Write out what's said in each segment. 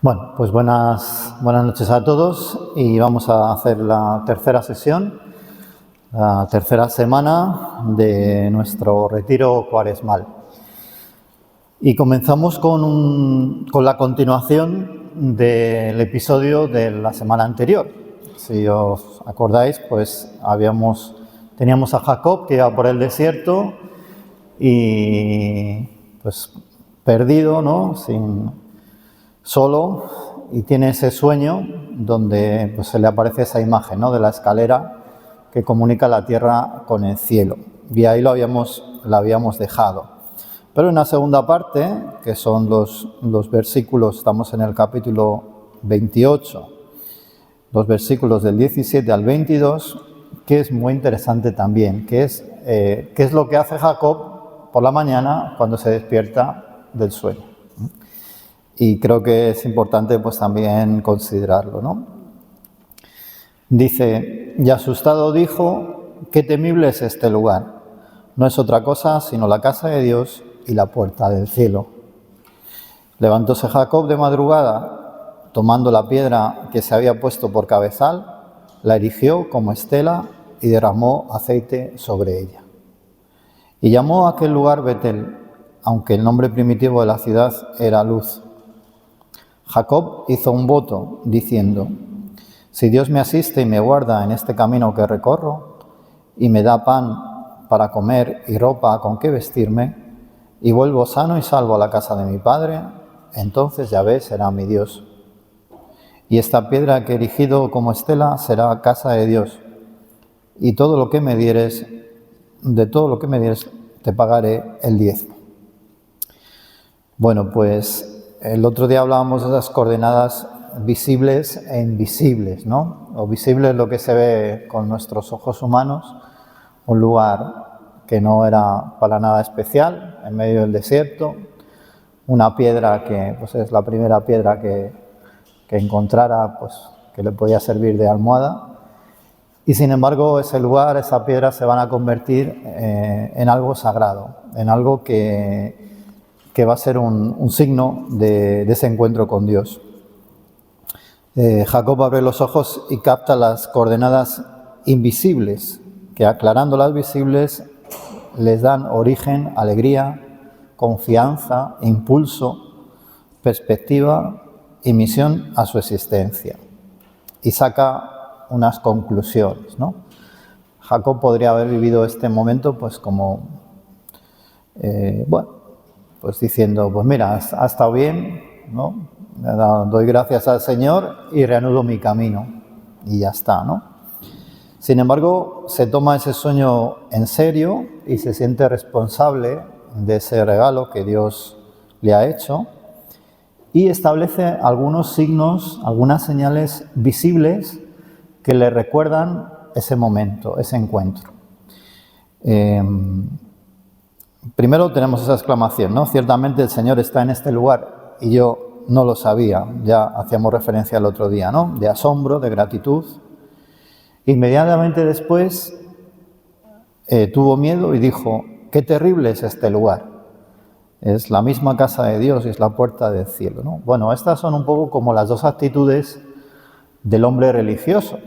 Bueno, pues buenas noches a todos y vamos a hacer la tercera sesión, la tercera semana de nuestro retiro cuaresmal. Y comenzamos con la continuación del episodio de la semana anterior. Si os acordáis, pues teníamos a Jacob que iba por el desierto y pues perdido, ¿no? Solo, y tiene ese sueño donde pues, se le aparece esa imagen, ¿no? De la escalera que comunica la tierra con el cielo. Y ahí la habíamos dejado. Pero en la segunda parte, que son los versículos, estamos en el capítulo 28, los versículos del 17 al 22, que es muy interesante también, que es qué es lo que hace Jacob por la mañana cuando se despierta del sueño. Y creo que es importante pues también considerarlo, ¿no? Dice, y asustado dijo, qué temible es este lugar. No es otra cosa sino la casa de Dios y la puerta del cielo. Levantóse Jacob de madrugada, tomando la piedra que se había puesto por cabezal, la erigió como estela y derramó aceite sobre ella. Y llamó a aquel lugar Betel, aunque el nombre primitivo de la ciudad era Luz. Jacob hizo un voto, diciendo, si Dios me asiste y me guarda en este camino que recorro, y me da pan para comer y ropa con que vestirme, y vuelvo sano y salvo a la casa de mi padre, entonces Yahvé será mi Dios. Y esta piedra que he erigido como estela será casa de Dios, y todo lo que me dieres, de todo lo que me dieres, te pagaré el diezmo. Bueno, pues el otro día hablábamos de las coordenadas visibles e invisibles, ¿no? Lo visible es lo que se ve con nuestros ojos humanos, un lugar que no era para nada especial, en medio del desierto, una piedra que pues, es la primera piedra que encontrara, pues, que le podía servir de almohada, y sin embargo ese lugar, esa piedra se van a convertir en algo sagrado, en algo que va a ser un signo de ese encuentro con Dios. Jacob abre los ojos y capta las coordenadas invisibles, que aclarando las visibles les dan origen, alegría, confianza, impulso, perspectiva y misión a su existencia. Y saca unas conclusiones, ¿no? Jacob podría haber vivido este momento pues como, pues diciendo, pues mira, ha estado bien, ¿no? Doy gracias al Señor y reanudo mi camino. Y ya está, ¿no? Sin embargo, se toma ese sueño en serio y se siente responsable de ese regalo que Dios le ha hecho y establece algunos signos, algunas señales visibles que le recuerdan ese momento, ese encuentro. Primero tenemos esa exclamación, ¿no? Ciertamente el Señor está en este lugar y yo no lo sabía. Ya hacíamos referencia el otro día, ¿no? De asombro, de gratitud. Inmediatamente después tuvo miedo y dijo, qué terrible es este lugar. Es la misma casa de Dios y es la puerta del cielo, ¿no? Bueno, estas son un poco como las dos actitudes del hombre religioso.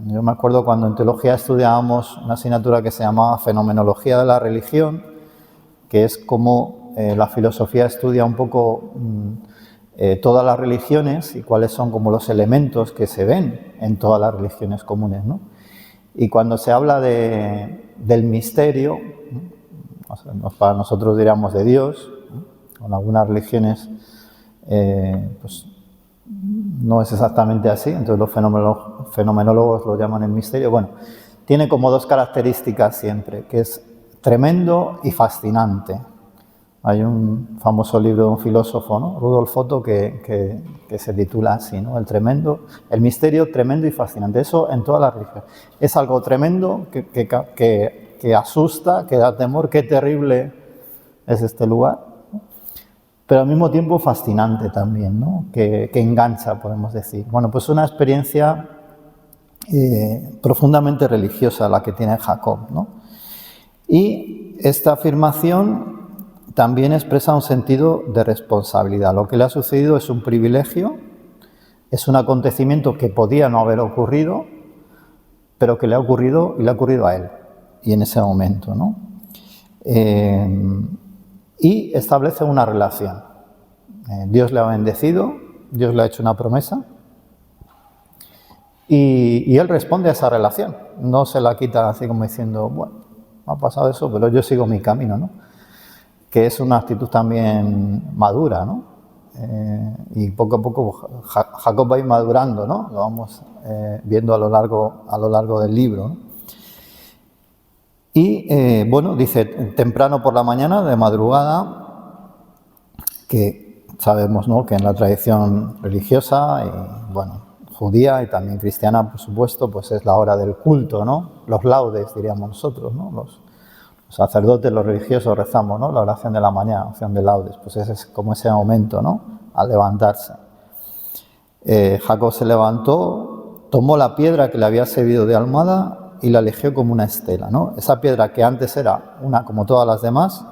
Yo me acuerdo cuando en teología estudiábamos una asignatura que se llamaba Fenomenología de la Religión, que es como la filosofía estudia un poco todas las religiones y cuáles son como los elementos que se ven en todas las religiones comunes, ¿no? Y cuando se habla del misterio, para nosotros diríamos de Dios, con algunas religiones pues no es exactamente así, entonces los fenomenólogos lo llaman el misterio. Bueno, tiene como dos características siempre, que es tremendo y fascinante. Hay un famoso libro de un filósofo, ¿no? Rudolf Otto, que se titula así, ¿no? El misterio tremendo y fascinante. Eso en todas las religiones. Es algo tremendo que asusta, que da temor, qué terrible es este lugar, ¿no? Pero al mismo tiempo fascinante también, ¿no? Que engancha, podemos decir. Bueno, pues una experiencia profundamente religiosa la que tiene Jacob, ¿no? Y esta afirmación también expresa un sentido de responsabilidad. Lo que le ha sucedido es un privilegio Es un acontecimiento que podía no haber ocurrido, pero que le ha ocurrido y le ha ocurrido a él, y en ese momento, ¿no? Y establece una relación. Dios le ha bendecido, Dios le ha hecho una promesa, y él responde a esa relación. No se la quita así como diciendo, bueno, ha pasado eso, pero yo sigo mi camino, ¿no? Que es una actitud también madura, ¿no? Y poco a poco Jacob va a ir madurando, ¿no? Lo vamos viendo a lo largo del libro, ¿no? Y bueno, dice, temprano por la mañana, de madrugada, que sabemos, ¿no?, que en la tradición religiosa, y bueno, judía y también cristiana, por supuesto, pues es la hora del culto, ¿no? Los laudes, diríamos nosotros, ¿no? Los sacerdotes, los religiosos rezamos, ¿no?, la oración de la mañana, oración de laudes, pues ese es como ese momento, ¿no?, al levantarse. Jacob se levantó, tomó la piedra que le había servido de almohada y la eligió como una estela, ¿no? Esa piedra que antes era una como todas las demás,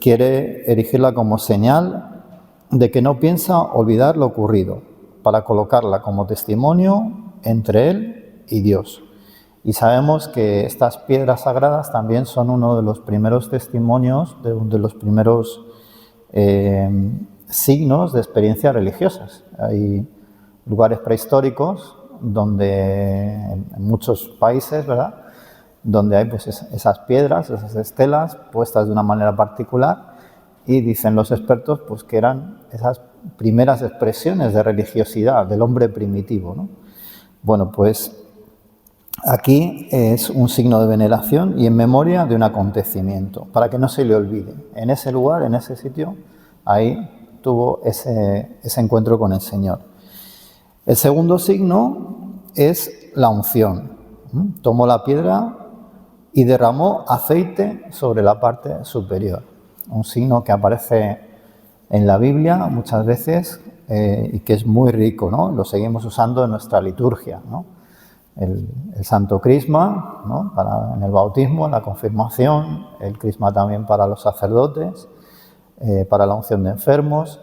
quiere erigirla como señal de que no piensa olvidar lo ocurrido, para colocarla como testimonio entre él y Dios. Y sabemos que estas piedras sagradas también son uno de los primeros testimonios, de los primeros signos de experiencias religiosas. Hay lugares prehistóricos donde, en muchos países, ¿verdad?, donde hay pues esas piedras, esas estelas puestas de una manera particular, y dicen los expertos pues que eran esas primeras expresiones de religiosidad del hombre primitivo, ¿no? Bueno, pues aquí es un signo de veneración y en memoria de un acontecimiento, para que no se le olvide. En ese lugar, en ese sitio, ahí tuvo ese encuentro con el Señor. El segundo signo es la unción. Tomó la piedra y derramó aceite sobre la parte superior. Un signo que aparece en la Biblia muchas veces y que es muy rico, ¿no? Lo seguimos usando en nuestra liturgia, ¿no? El Santo Crisma, ¿no?, en el bautismo, en la confirmación, el Crisma también para los sacerdotes, para la unción de enfermos,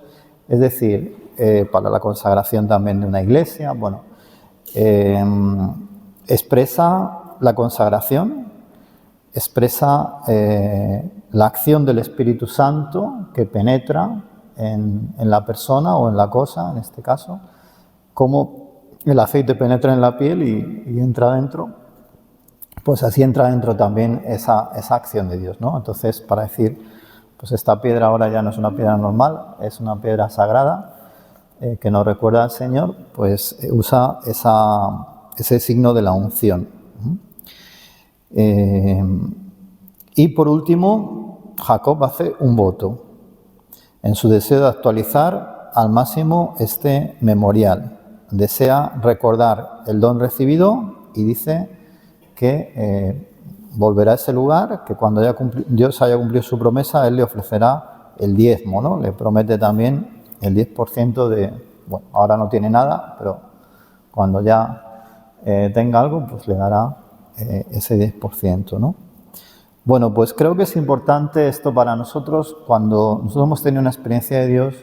es decir, para la consagración también de una iglesia. Bueno, expresa la consagración, expresa la acción del Espíritu Santo que penetra en la persona o en la cosa, en este caso, como el aceite penetra en la piel y entra dentro, pues así entra dentro también esa acción de Dios, ¿no? Entonces, para decir, pues esta piedra ahora ya no es una piedra normal, es una piedra sagrada que nos recuerda al Señor, pues usa ese signo de la unción. Y por último, Jacob hace un voto en su deseo de actualizar al máximo este memorial. Desea recordar el don recibido y dice que volverá a ese lugar, que cuando Dios haya cumplido su promesa, Él le ofrecerá el diezmo, ¿no? Le promete también el 10% de, bueno, ahora no tiene nada, pero cuando ya tenga algo, pues le dará ese 10%, ¿no? Bueno, pues creo que es importante esto para nosotros cuando nosotros hemos tenido una experiencia de Dios,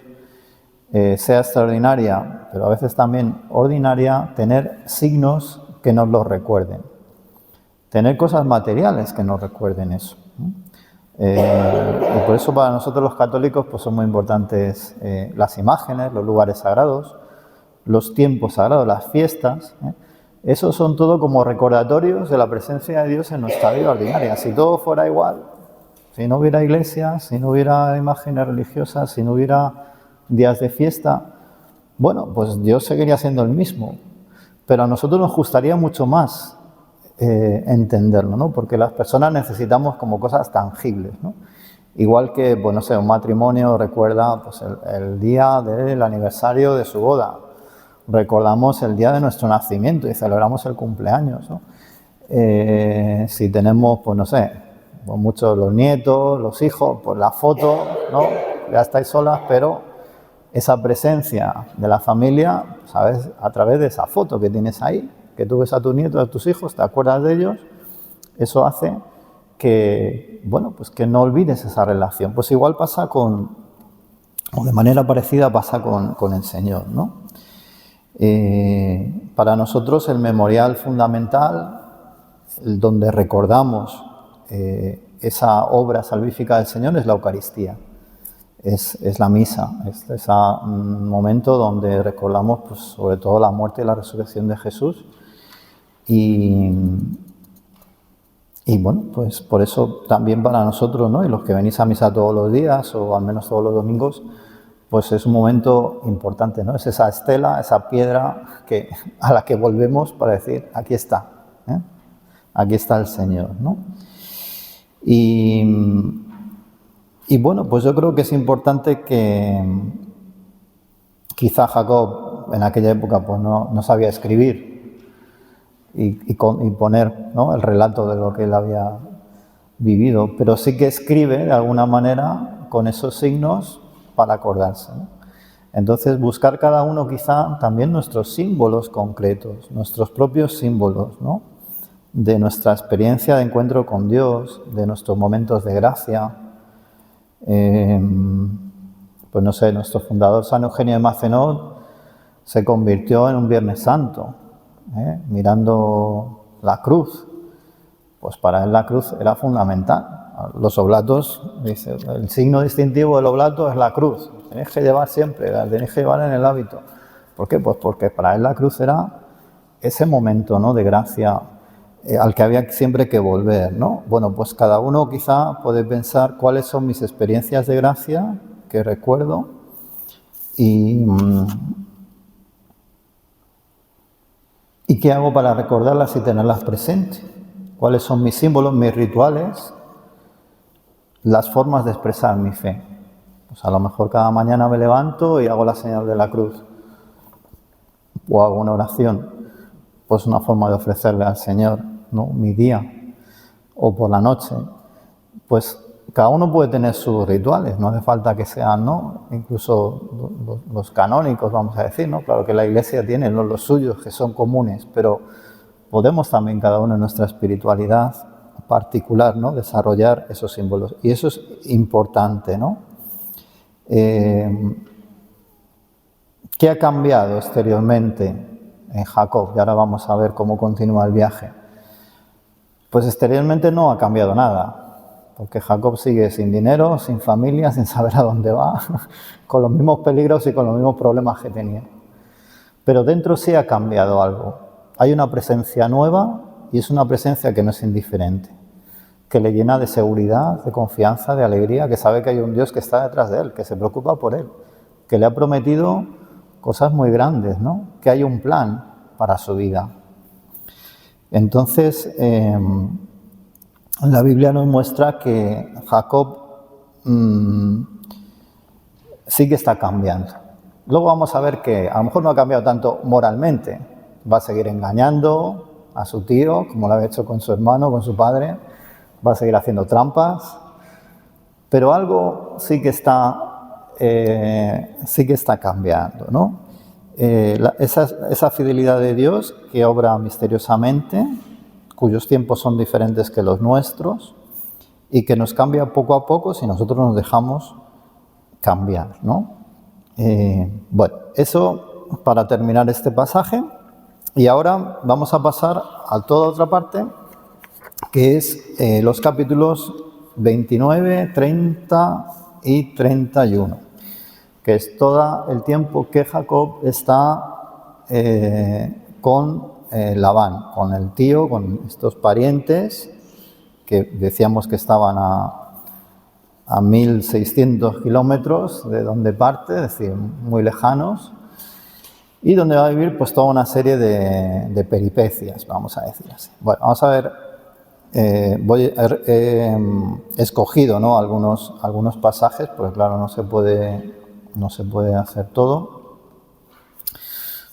sea extraordinaria, pero a veces también ordinaria, tener signos que nos lo recuerden, tener cosas materiales que nos recuerden eso. Y por eso para nosotros los católicos pues son muy importantes las imágenes, los lugares sagrados, los tiempos sagrados, las fiestas. Esos son todo como recordatorios de la presencia de Dios en nuestra vida ordinaria. Si todo fuera igual, si no hubiera iglesias, si no hubiera imágenes religiosas, si no hubiera días de fiesta, bueno, pues Dios seguiría siendo el mismo. Pero a nosotros nos gustaría mucho más entenderlo, ¿no? Porque las personas necesitamos como cosas tangibles, ¿no? Igual que, pues no sé, un matrimonio recuerda pues, el día del aniversario de su boda. Recordamos el día de nuestro nacimiento y celebramos el cumpleaños, ¿no? Si tenemos, pues no sé, pues muchos los nietos, los hijos, pues la foto, ¿no? Ya estáis solas, pero esa presencia de la familia, ¿sabes?, a través de esa foto que tienes ahí, que tú ves a tus nietos, a tus hijos, te acuerdas de ellos, eso hace que, bueno, pues que no olvides esa relación. Pues igual pasa o de manera parecida pasa con el Señor, ¿no? Para nosotros el memorial fundamental, donde recordamos esa obra salvífica del Señor, es la Eucaristía, es la misa, es ese momento donde recordamos pues, sobre todo la muerte y la resurrección de Jesús. Y bueno, pues por eso también para nosotros, ¿no? Y los que venís a misa todos los días o al menos todos los domingos, pues es un momento importante, ¿no? Es esa estela, esa piedra a la que volvemos para decir, aquí está, ¿eh? Aquí está el Señor, ¿no? Y bueno, pues yo creo que es importante que quizá Jacob en aquella época pues no sabía escribir y poner, ¿no? El relato de lo que él había vivido, pero sí que escribe de alguna manera con esos signos para acordarse, ¿no? Entonces buscar cada uno quizá también nuestros símbolos concretos, nuestros propios símbolos, ¿no? De nuestra experiencia de encuentro con Dios, de nuestros momentos de gracia. Pues no sé, nuestro fundador San Eugenio de Macenot se convirtió en un Viernes Santo, mirando la cruz. Pues para él la cruz era fundamental. Los oblatos, dice, el signo distintivo del oblato es la cruz. Tenéis que llevar siempre, la tenéis que llevar en el hábito. ¿Por qué? Pues porque para él la cruz era ese momento, ¿no? De gracia al que había siempre que volver, ¿no? Bueno, pues cada uno quizá puede pensar cuáles son mis experiencias de gracia que recuerdo y qué hago para recordarlas y tenerlas presentes. Cuáles son mis símbolos, mis rituales, las formas de expresar mi fe. Pues a lo mejor cada mañana me levanto y hago la señal de la cruz o hago una oración. Pues una forma de ofrecerle al Señor, ¿no? Mi día, o por la noche. Pues cada uno puede tener sus rituales, no hace falta que sean, ¿no? Incluso los canónicos, vamos a decir, ¿no? Claro que la Iglesia tiene los suyos que son comunes, pero podemos también cada uno en nuestra espiritualidad particular, ¿no? Desarrollar esos símbolos. Y eso es importante, ¿no? ¿Qué ha cambiado exteriormente en Jacob? Y ahora vamos a ver cómo continúa el viaje. Pues exteriormente no ha cambiado nada, porque Jacob sigue sin dinero, sin familia, sin saber a dónde va, con los mismos peligros y con los mismos problemas que tenía. Pero dentro sí ha cambiado algo. Hay una presencia nueva y es una presencia que no es indiferente, que le llena de seguridad, de confianza, de alegría, que sabe que hay un Dios que está detrás de él, que se preocupa por él, que le ha prometido cosas muy grandes, ¿no? Que hay un plan para su vida. Entonces, la Biblia nos muestra que Jacob sí que está cambiando. Luego vamos a ver que a lo mejor no ha cambiado tanto moralmente, va a seguir engañando a su tío, como lo había hecho con su hermano, con su padre, va a seguir haciendo trampas, pero algo sí que está cambiando, ¿no? Esa fidelidad de Dios que obra misteriosamente, cuyos tiempos son diferentes que los nuestros y que nos cambia poco a poco si nosotros nos dejamos cambiar, ¿no? Bueno, eso para terminar este pasaje. Y ahora vamos a pasar a toda otra parte, que es los capítulos 29, 30 y 31, que es todo el tiempo que Jacob está con Labán, con el tío, con estos parientes que decíamos que estaban a 1600 kilómetros de donde parte, es decir, muy lejanos, y donde va a vivir pues toda una serie de peripecias, vamos a decir así. Bueno, vamos a ver, he escogido, ¿no? algunos pasajes, porque claro, no se puede hacer todo.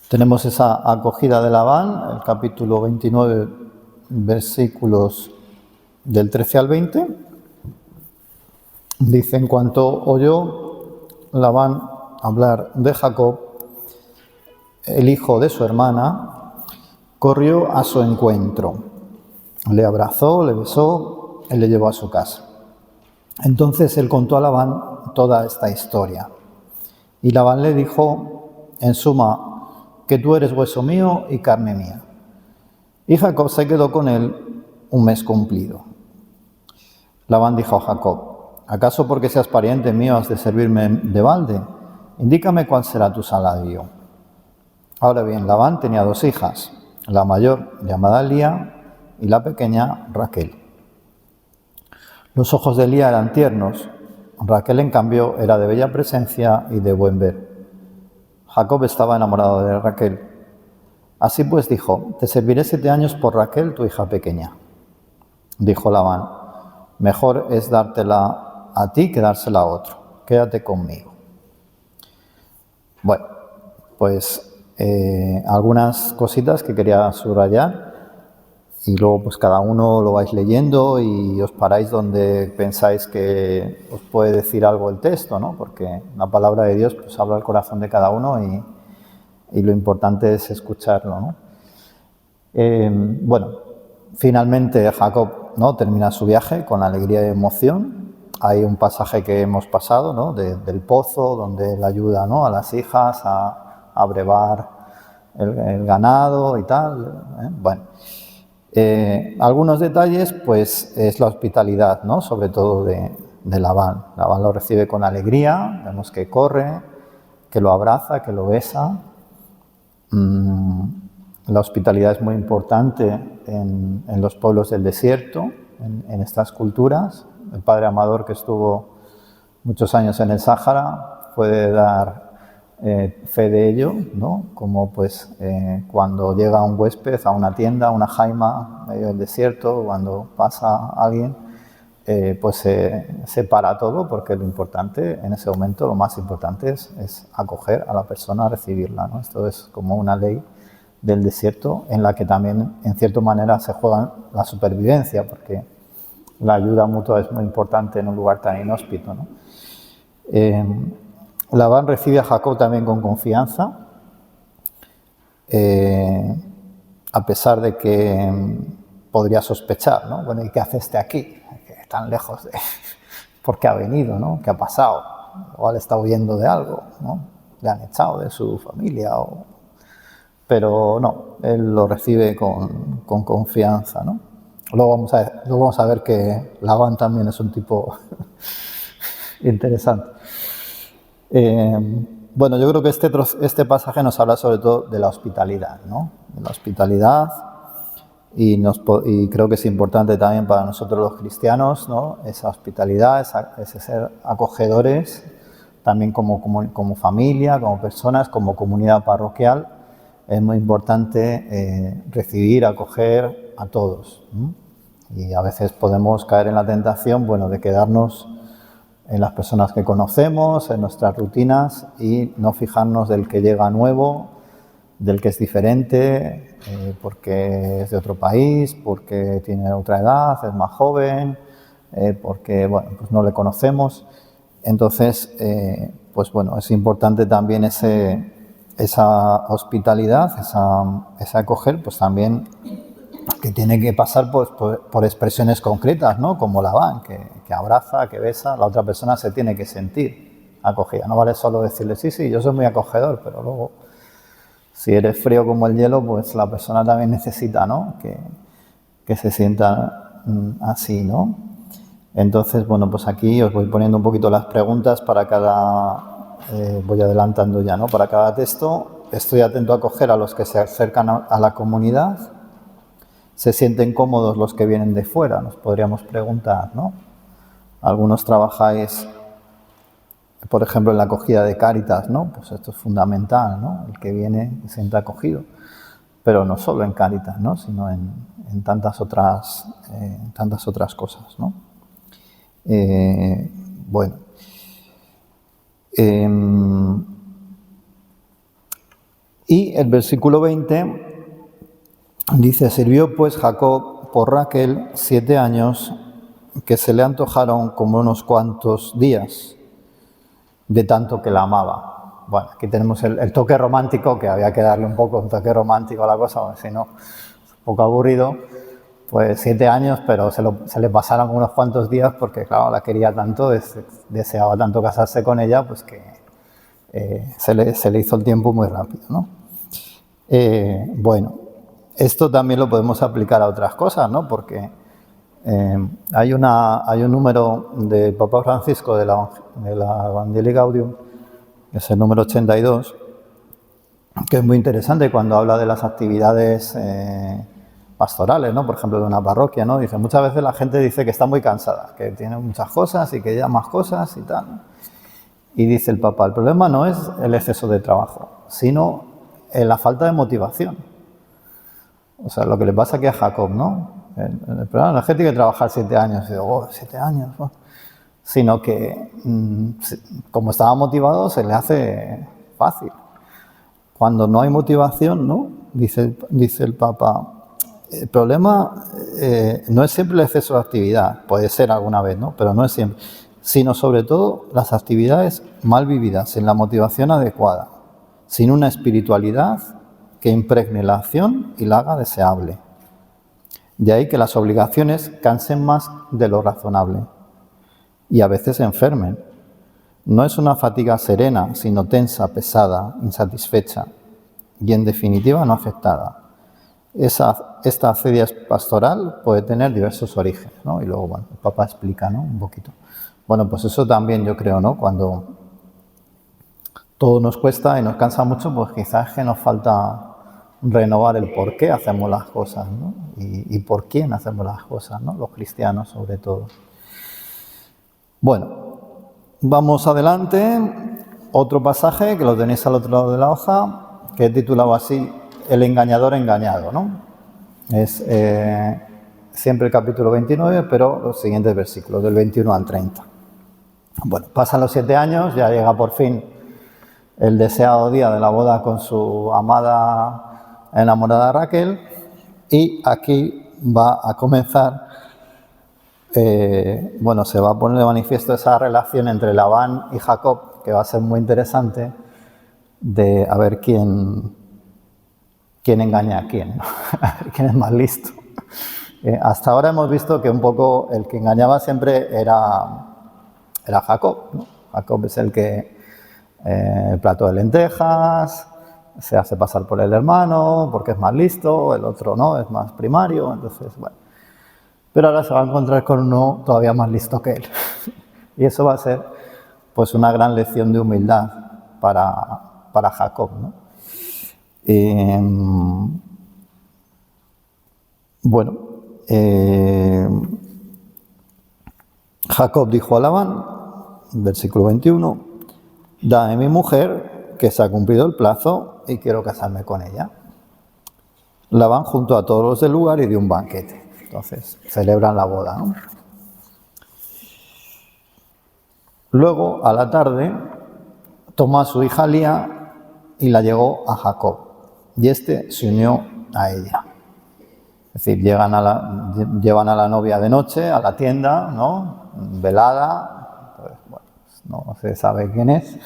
Tenemos esa acogida de Labán, el capítulo 29, versículos del 13 al 20. Dice: en cuanto oyó Labán hablar de Jacob, el hijo de su hermana, corrió a su encuentro, le abrazó, le besó y le llevó a su casa. Entonces él contó a Labán toda esta historia. Y Labán le dijo: en suma, que tú eres hueso mío y carne mía. Y Jacob se quedó con él un mes cumplido. Labán dijo a Jacob: ¿acaso porque seas pariente mío has de servirme de balde? Indícame cuál será tu salario. Ahora bien, Labán tenía 2 hijas, la mayor llamada Lía y la pequeña Raquel. Los ojos de Lía eran tiernos, Raquel en cambio era de bella presencia y de buen ver. Jacob estaba enamorado de Raquel. Así pues dijo: te serviré 7 años por Raquel, tu hija pequeña. Dijo Labán: mejor es dártela a ti que dársela a otro. Quédate conmigo. Bueno, pues algunas cositas que quería subrayar y luego pues cada uno lo vais leyendo y os paráis donde pensáis que os puede decir algo el texto, ¿no? Porque la palabra de Dios pues habla al corazón de cada uno y lo importante es escucharlo, ¿no? Bueno, finalmente Jacob, ¿no?, termina su viaje con alegría y emoción. Hay un pasaje que hemos pasado, ¿no?, del pozo, donde él ayuda, ¿no?, a las hijas a brevar el ganado y tal. Bueno, algunos detalles, pues es la hospitalidad, ¿no?, sobre todo de Labán. Labán lo recibe con alegría, vemos que corre, que lo abraza, que lo besa. La hospitalidad es muy importante en los pueblos del desierto, en estas culturas. El padre Amador, que estuvo muchos años en el Sáhara, puede dar fe de ello, ¿no? Como pues cuando llega un huésped a una tienda, a una jaima, en medio del desierto, cuando pasa alguien, pues se para todo, porque lo importante en ese momento, lo más importante es acoger a la persona, recibirla, ¿no? Esto es como una ley del desierto en la que también en cierta manera se juega la supervivencia, porque la ayuda mutua es muy importante en un lugar tan inhóspito, ¿no? Labán recibe a Jacob también con confianza, a pesar de que podría sospechar, ¿no? Bueno, ¿y qué hace este aquí? Tan lejos de... ¿Por qué ha venido, no? ¿Qué ha pasado? Igual está huyendo de algo, ¿no? Le han echado de su familia. Pero no, él lo recibe con confianza, ¿no? Luego vamos a ver que Labán también es un tipo interesante. Bueno, yo creo que este pasaje nos habla sobre todo de la hospitalidad, ¿no? De la hospitalidad. Y creo que es importante también para nosotros los cristianos, ¿no?, esa hospitalidad, ese ser acogedores, también como familia, como personas, como comunidad parroquial. Es muy importante recibir, acoger a todos, ¿no? Y a veces podemos caer en la tentación, bueno, de quedarnos en las personas que conocemos, en nuestras rutinas, y no fijarnos del que llega nuevo, del que es diferente, porque es de otro país, porque tiene otra edad, es más joven, porque, bueno, pues no le conocemos. Entonces, pues bueno, es importante también esa hospitalidad, esa acoger, pues también que tiene que pasar por expresiones concretas, ¿no? Como Labán, que abraza, que besa, la otra persona se tiene que sentir acogida. No vale solo decirle, sí, yo soy muy acogedor, pero luego, si eres frío como el hielo, pues la persona también necesita, ¿no?, que se sienta así, ¿no? Entonces, bueno, pues aquí os voy poniendo un poquito las preguntas para voy adelantando ya, ¿no?, para cada texto. Estoy atento a acoger a los que se acercan a la comunidad. ¿Se sienten cómodos los que vienen de fuera? Nos podríamos preguntar, ¿no? Algunos trabajáis, por ejemplo, en la acogida de Cáritas, ¿no? Pues esto es fundamental, ¿no? El que viene se sienta acogido. Pero no solo en Cáritas, ¿no?, sino en tantas otras cosas, ¿no? Bueno. Y el versículo 20 dice: sirvió pues Jacob por Raquel 7 años, que se le antojaron como unos cuantos días, de tanto que la amaba. Bueno, aquí tenemos el toque romántico, que había que darle un toque romántico a la cosa, porque si no, es un poco aburrido. Pues 7 años, pero se le pasaron unos cuantos días, porque claro, la quería tanto, deseaba tanto casarse con ella, pues que se le hizo el tiempo muy rápido, ¿no? Bueno, esto también lo podemos aplicar a otras cosas, ¿no? Porque hay un número del Papa Francisco de la Evangelii Gaudium, que es el número 82, que es muy interesante cuando habla de las actividades pastorales, ¿no? Por ejemplo, de una parroquia, ¿no? Dice, muchas veces la gente dice que está muy cansada, que tiene muchas cosas y que ya más cosas y tal, ¿no? Y dice el Papa, el problema no es el exceso de trabajo, sino la falta de motivación. O sea, lo que le pasa aquí a Jacob, ¿no? El problema no es que tiene que trabajar 7 años, y digo, 7 años, oh. Sino que como estaba motivado se le hace fácil. Cuando no hay motivación, ¿no? Dice el Papa, el problema no es siempre el exceso de actividad, puede ser alguna vez, ¿no? Pero no es siempre, sino sobre todo las actividades mal vividas, sin la motivación adecuada, sin una espiritualidad que impregne la acción y la haga deseable. De ahí que las obligaciones cansen más de lo razonable y a veces enfermen. No es una fatiga serena, sino tensa, pesada, insatisfecha y en definitiva no afectada. Esta acedia pastoral puede tener diversos orígenes, ¿no? Y luego, bueno, el Papa explica, ¿no? Un poquito. Bueno, pues eso también yo creo, ¿no? Cuando todo nos cuesta y nos cansa mucho, pues quizás es que nos falta renovar el por qué hacemos las cosas, ¿no? Y por quién hacemos las cosas, ¿no? Los cristianos sobre todo. Bueno, vamos adelante. Otro pasaje que lo tenéis al otro lado de la hoja, que he titulado así, El engañador engañado, ¿no? Es siempre el capítulo 29, pero los siguientes versículos, del 21 al 30. Bueno, pasan los 7 años, ya llega por fin el deseado día de la boda con su amada enamorada Raquel, y aquí va a comenzar, bueno, se va a poner de manifiesto esa relación entre Labán y Jacob, que va a ser muy interesante, de a ver quién engaña a quién, ¿no? A ver quién es más listo. Hasta ahora hemos visto que un poco el que engañaba siempre era Jacob, ¿no? Jacob es el que el plato de lentejas, se hace pasar por el hermano porque es más listo, el otro no, es más primario, entonces, bueno. Pero ahora se va a encontrar con uno todavía más listo que él. Y eso va a ser, pues, una gran lección de humildad para Jacob, ¿no? Bueno, Jacob dijo a Labán, versículo 21, dame mi mujer, que se ha cumplido el plazo y quiero casarme con ella. Labán juntó a todos los del lugar y dio un banquete. Entonces, celebran la boda, ¿no? Luego, a la tarde, tomó a su hija Lía y la llevó a Jacob. Y este se unió a ella. Es decir, llevan a la novia de noche a la tienda, ¿no? Velada, pues, bueno, no se sabe quién es.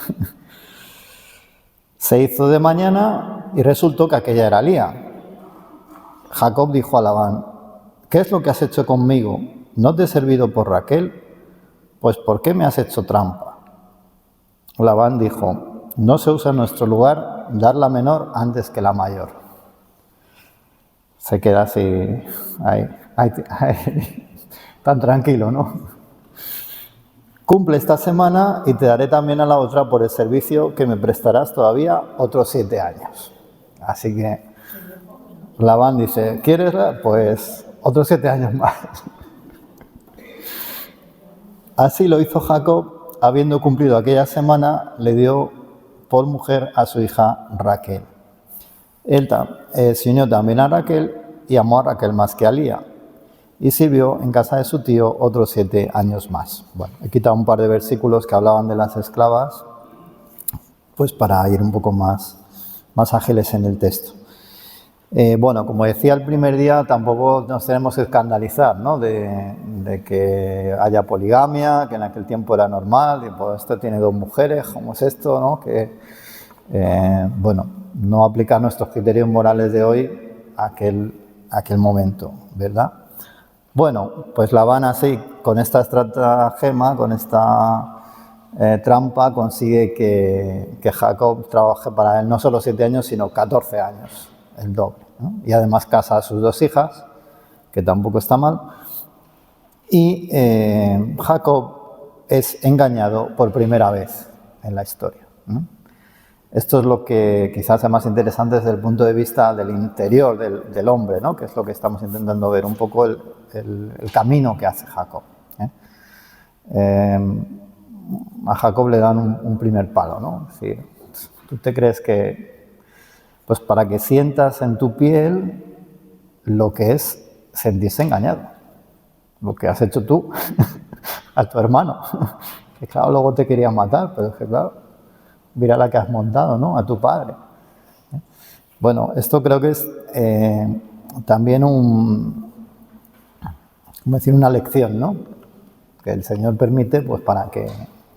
Se hizo de mañana y resultó que aquella era Lía. Jacob dijo a Labán, ¿qué es lo que has hecho conmigo? ¿No te he servido por Raquel? Pues ¿por qué me has hecho trampa? Labán dijo, no se usa en nuestro lugar dar la menor antes que la mayor. Se queda así, ahí, tan tranquilo, ¿no? Cumple esta semana y te daré también a la otra por el servicio que me prestarás todavía otros 7 años. Así que Labán dice, ¿quieres? Pues otros 7 años más. Así lo hizo Jacob, habiendo cumplido aquella semana, le dio por mujer a su hija Raquel. Él se unió también a Raquel y amó a Raquel más que a Lía, y sirvió en casa de su tío otros 7 años más. Bueno, he quitado un par de versículos que hablaban de las esclavas, pues para ir un poco más ágiles en el texto. Bueno, como decía el primer día, tampoco nos tenemos que escandalizar, ¿no? de que haya poligamia, que en aquel tiempo era normal, y pues esto tiene 2 mujeres, ¿cómo es esto, no? Que, bueno, no aplicar nuestros criterios morales de hoy a aquel momento, ¿verdad? Bueno, pues Labán así, con esta estratagema, con esta trampa, consigue que Jacob trabaje para él no solo 7 años, sino 14 años. el doble, ¿no? Y además casa a sus 2 hijas, que tampoco está mal. Y Jacob es engañado por primera vez en la historia, ¿no? Esto es lo que quizás es más interesante desde el punto de vista del interior del hombre, ¿no? Que es lo que estamos intentando ver, un poco el camino que hace Jacob, a Jacob le dan un primer palo, ¿no? Es decir, tú te crees que, pues para que sientas en tu piel lo que es sentirse engañado, lo que has hecho tú a tu hermano, que claro, luego te quería matar, pero es que claro, mira la que has montado, ¿no? A tu padre. Bueno, esto creo que es también una lección, ¿no? Que el Señor permite, pues para que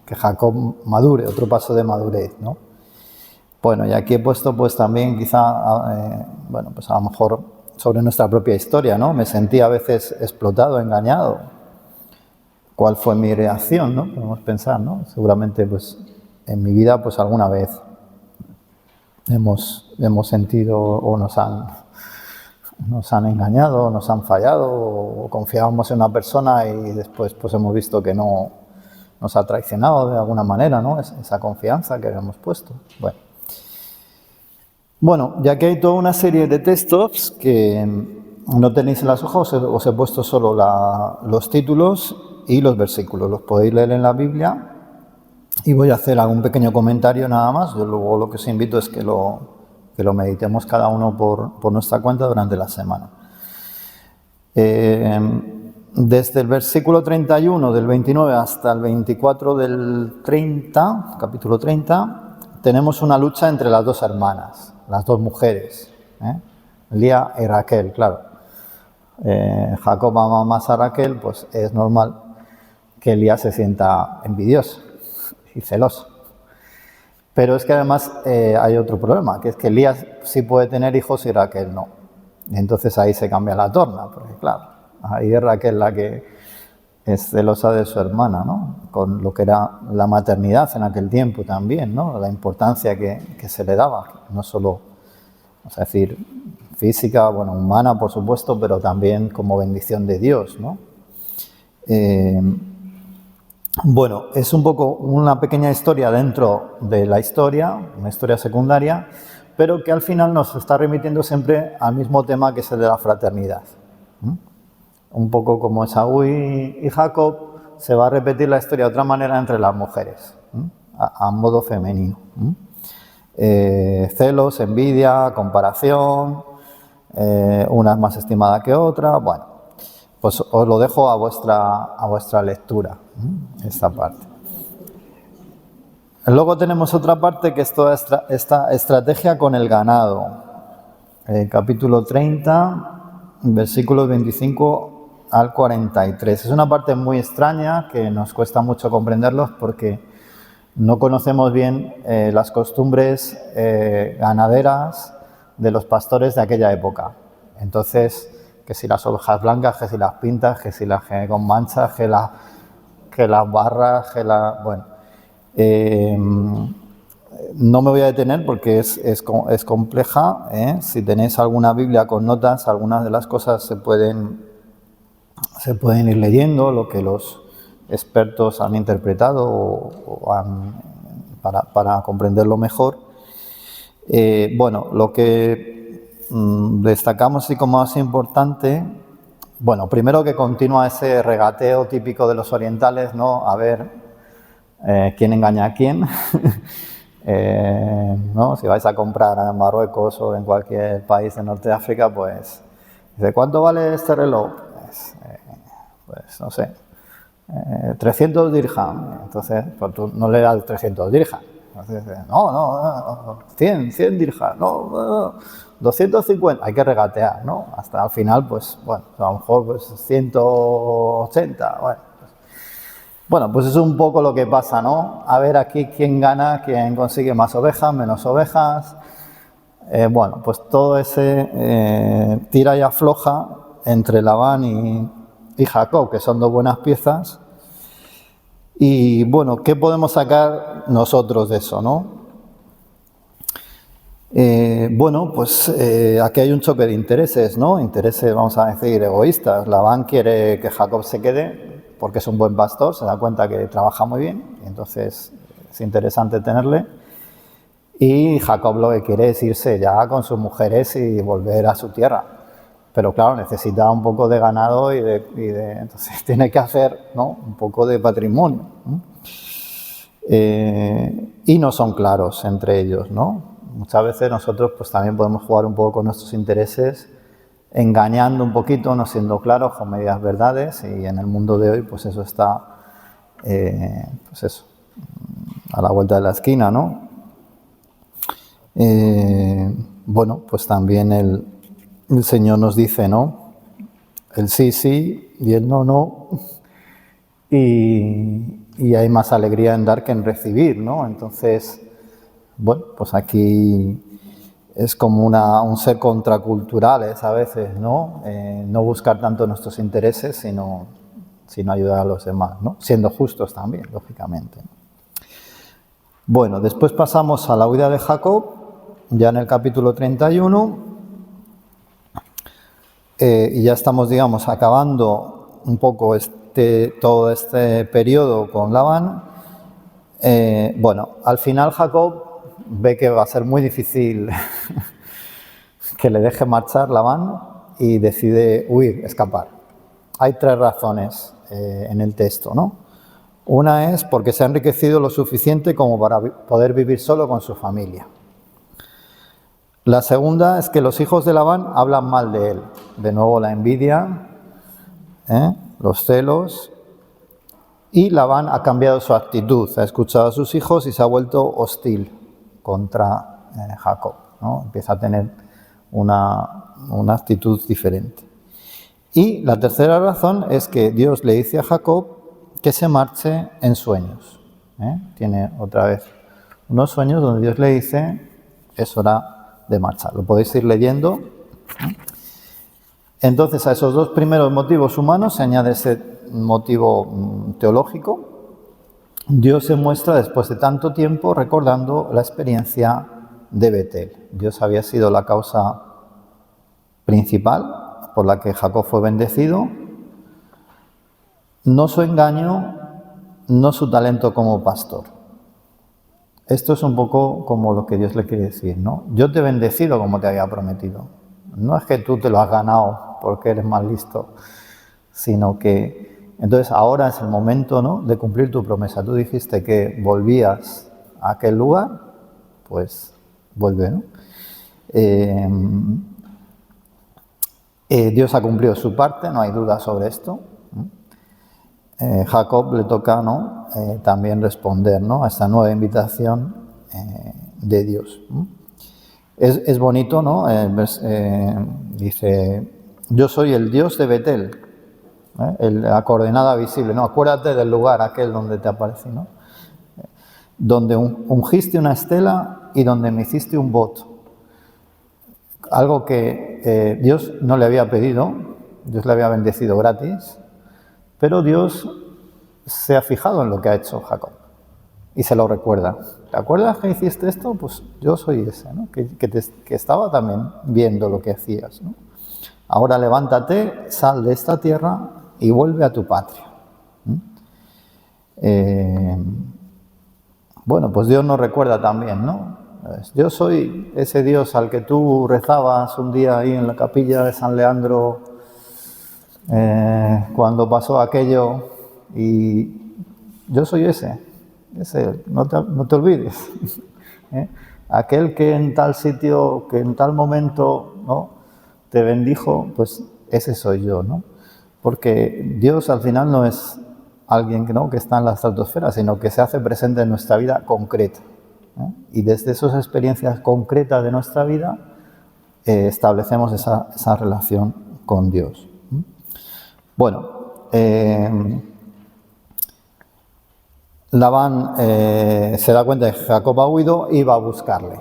Jacob madure, otro paso de madurez, ¿no? Bueno, y aquí he puesto pues también quizá, bueno, pues a lo mejor sobre nuestra propia historia, ¿no? Me sentí a veces explotado, engañado. ¿Cuál fue mi reacción, no? Podemos pensar, ¿no? Seguramente pues en mi vida pues alguna vez hemos sentido o nos han engañado, nos han fallado, o confiábamos en una persona y después pues hemos visto que no nos ha traicionado de alguna manera, ¿no? Esa confianza que habíamos puesto. Bueno, ya que hay toda una serie de textos que no tenéis en las hojas, os he puesto solo los títulos y los versículos. Los podéis leer en la Biblia y voy a hacer algún pequeño comentario nada más. Yo luego lo que os invito es que lo meditemos cada uno por nuestra cuenta durante la semana. Desde el versículo 31 del 29 hasta el 24 del 30, capítulo 30, tenemos una lucha entre las 2 hermanas, las 2 mujeres, Lía y Raquel, claro. Jacob ama más a Raquel, pues es normal que Lía se sienta envidioso y celoso. Pero es que además hay otro problema, que es que Lía sí puede tener hijos y Raquel no. Y entonces ahí se cambia la torna, porque claro, ahí es Raquel la que es celosa de su hermana, ¿no? Con lo que era la maternidad en aquel tiempo también, ¿no? La importancia que se le daba, no solo, vamos a decir, física, bueno, humana por supuesto, pero también como bendición de Dios, ¿no? Bueno, es un poco una pequeña historia dentro de la historia, una historia secundaria, pero que al final nos está remitiendo siempre al mismo tema que es el de la fraternidad. Un poco como Esaú y Jacob, se va a repetir la historia de otra manera entre las mujeres, a modo femenino. Celos, envidia, comparación, una es más estimada que otra, bueno. Pues os lo dejo a vuestra lectura, esta parte. Luego tenemos otra parte que es toda esta estrategia con el ganado. Capítulo 30, versículos 25 al 43. Es una parte muy extraña que nos cuesta mucho comprenderlos porque no conocemos bien las costumbres ganaderas de los pastores de aquella época. Entonces, que si las ovejas blancas, que si las pintas, que si las con manchas, que las barras, bueno. No me voy a detener porque es compleja. Si tenéis alguna Biblia con notas, algunas de las cosas se pueden ir leyendo, lo que los expertos han interpretado para comprenderlo mejor. Bueno, lo que destacamos así como más importante, bueno, primero que continúa ese regateo típico de los orientales, ¿no? A ver quién engaña a quién. ¿No? Si vais a comprar en Marruecos o en cualquier país de Norte de África, pues dice, ¿cuánto vale este reloj? Pues no sé, 300 dirham. Entonces, pues tú no le das 300 dirham. Entonces, no, 100 dirham, no, 250, hay que regatear, ¿no? Hasta al final, pues, bueno, a lo mejor pues 180, bueno, pues es un poco lo que pasa, ¿no? A ver aquí quién gana, quién consigue más ovejas, menos ovejas. Bueno, pues todo ese tira y afloja entre Labán y Jacob, que son 2 buenas piezas. Y bueno, ¿qué podemos sacar nosotros de eso, no? Bueno, pues aquí hay un choque de intereses, ¿no? Intereses, vamos a decir, egoístas. Labán quiere que Jacob se quede porque es un buen pastor, se da cuenta que trabaja muy bien, y entonces es interesante tenerle. Y Jacob lo que quiere es irse ya con sus mujeres y volver a su tierra. Pero claro, necesita un poco de ganado entonces tiene que hacer, ¿no?, un poco de patrimonio, ¿no? Y no son claros entre ellos, ¿no? Muchas veces nosotros pues también podemos jugar un poco con nuestros intereses, engañando un poquito, no siendo claros con medias verdades, y en el mundo de hoy pues eso está, pues eso, a la vuelta de la esquina, ¿no? Bueno, pues también el Señor nos dice, ¿no?, el sí, sí y el no, no, y hay más alegría en dar que en recibir, ¿no? Entonces, bueno, pues aquí es como un ser contraculturales a veces, ¿no? No buscar tanto nuestros intereses, sino ayudar a los demás, ¿no? Siendo justos también, lógicamente. Bueno, después pasamos a la huida de Jacob, ya en el capítulo 31, y ya estamos, digamos, acabando un poco todo este periodo con Labán. Bueno, al final Jacob ve que va a ser muy difícil que le deje marchar Labán y decide huir, escapar. Hay 3 razones en el texto, ¿no? Una es porque se ha enriquecido lo suficiente como para poder vivir solo con su familia. La segunda es que los hijos de Labán hablan mal de él. De nuevo la envidia, los celos. Y Labán ha cambiado su actitud, ha escuchado a sus hijos y se ha vuelto hostil contra Jacob, ¿no? Empieza a tener una actitud diferente. Y la tercera razón es que Dios le dice a Jacob que se marche en sueños. Tiene otra vez unos sueños donde Dios le dice, es hora de marchar. Lo podéis ir leyendo. Entonces, a esos 2 primeros motivos humanos se añade ese motivo teológico. Dios se muestra después de tanto tiempo recordando la experiencia de Betel. Dios había sido la causa principal por la que Jacob fue bendecido, no su engaño, no su talento como pastor. Esto es un poco como lo que Dios le quiere decir, ¿no? Yo te he bendecido como te había prometido. No es que tú te lo has ganado porque eres más listo, sino que entonces ahora es el momento, ¿no?, de cumplir tu promesa. Tú dijiste que volvías a aquel lugar, pues vuelve, ¿no? Dios ha cumplido su parte, no hay duda sobre esto. Jacob le toca, ¿no?, también responder, ¿no?, a esta nueva invitación de Dios. Es bonito, ¿no? Dice, yo soy el Dios de Betel, la coordenada visible, ¿no? Acuérdate del lugar aquel donde te aparecí, ¿no? Donde ungiste una estela y donde me hiciste un voto. Algo que Dios no le había pedido, Dios le había bendecido gratis, pero Dios se ha fijado en lo que ha hecho Jacob y se lo recuerda. ¿Te acuerdas que hiciste esto? Pues yo soy ese, ¿no?, que estaba también viendo lo que hacías, ¿no? Ahora levántate, sal de esta tierra y vuelve a tu patria. Bueno, pues Dios nos recuerda también, ¿no? Yo soy ese Dios al que tú rezabas un día ahí en la capilla de San Leandro cuando pasó aquello, y yo soy ese, no te olvides. Aquel que en tal sitio, que en tal momento, ¿no?, te bendijo, pues ese soy yo, ¿no? Porque Dios al final no es alguien que está en la estratosfera, sino que se hace presente en nuestra vida concreta. Y desde esas experiencias concretas de nuestra vida establecemos esa relación con Dios. Bueno, Labán se da cuenta de que Jacob ha huido y va a buscarle.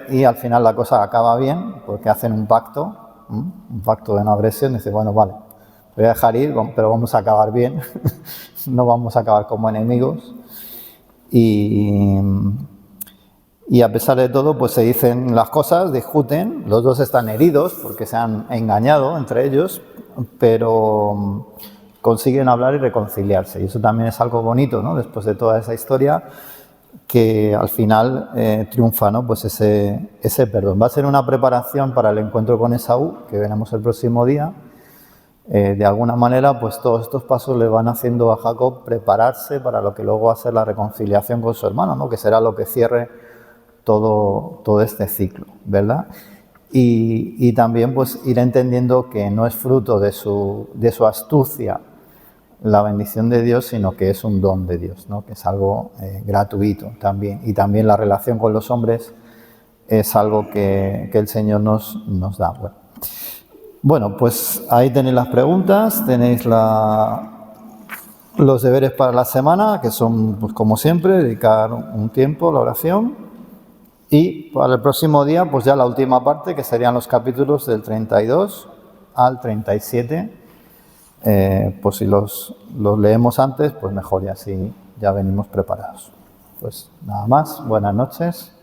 Y al final la cosa acaba bien porque hacen un pacto de no agresión. Dice, bueno, vale, voy a dejar ir, pero vamos a acabar bien, no vamos a acabar como enemigos. Y Y a pesar de todo, pues se dicen las cosas, discuten, los dos están heridos porque se han engañado entre ellos, pero consiguen hablar y reconciliarse. Y eso también es algo bonito, ¿no? Después de toda esa historia, que al final triunfa, ¿no? Pues ese perdón. Va a ser una preparación para el encuentro con Esaú, que veremos el próximo día. De alguna manera, pues todos estos pasos le van haciendo a Jacob prepararse para lo que luego va a ser la reconciliación con su hermano, ¿no? Que será lo que cierre todo este ciclo, ¿verdad? Y también pues ir entendiendo que no es fruto de su astucia la bendición de Dios, sino que es un don de Dios, ¿no? Que es algo gratuito también. Y también la relación con los hombres es algo que el Señor nos da. Bueno, pues ahí tenéis las preguntas, tenéis los deberes para la semana, que son, pues como siempre, dedicar un tiempo a la oración. Y para el próximo día, pues ya la última parte, que serían los capítulos del 32 al 37. Pues si los leemos antes, pues mejor, y así ya venimos preparados. Pues nada más, buenas noches.